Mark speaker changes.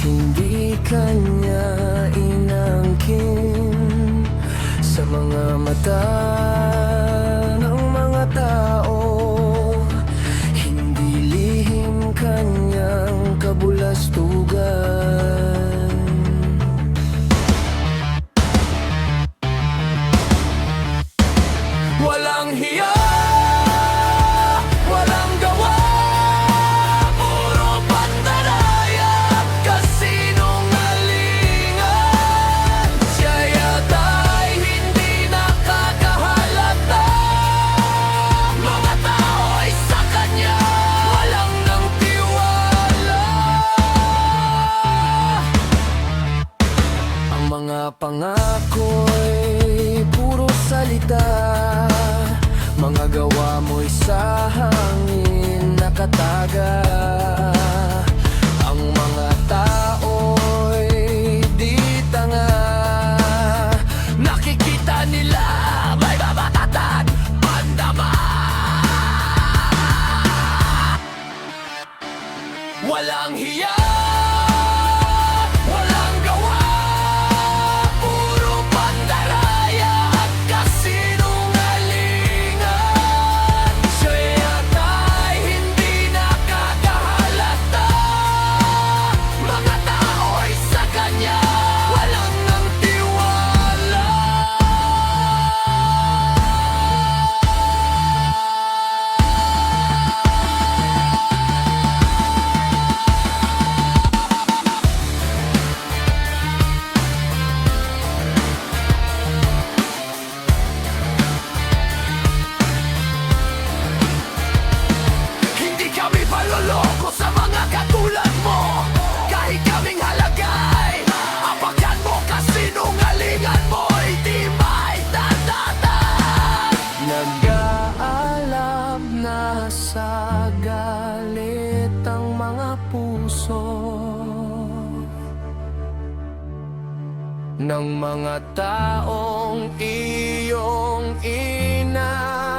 Speaker 1: Hindi kanya inangkin sa mga mata ng mga tao. Hindi lihim kanyang kabulastugan. Walang hiya, walang gawa, puro pandaraya at kasinungalingan. Siya yata'y hindi nakakahalata. Mga tao'y sa kanya walang nang tiwala. Ang mga pangako'y puro salita, mga gawa mo'y sa hangin nakataga. Ang mga tao'y di tanga, nakikita nila may mabatatag pandama. Walang hiya, walang gawa, puro pandaraya at kasinungalingan. Siya yata'y hindi nakakahalata. Mga tao'y sa kanya walang nang tiwala. Hindi kami paloloko sa mga katulad mo. Kahit kaming halagay, apakan mo, kasinungalingan mo'y di may tatatag. Nag-aalab na sa galit ang mga puso ng mga taong iyong ina.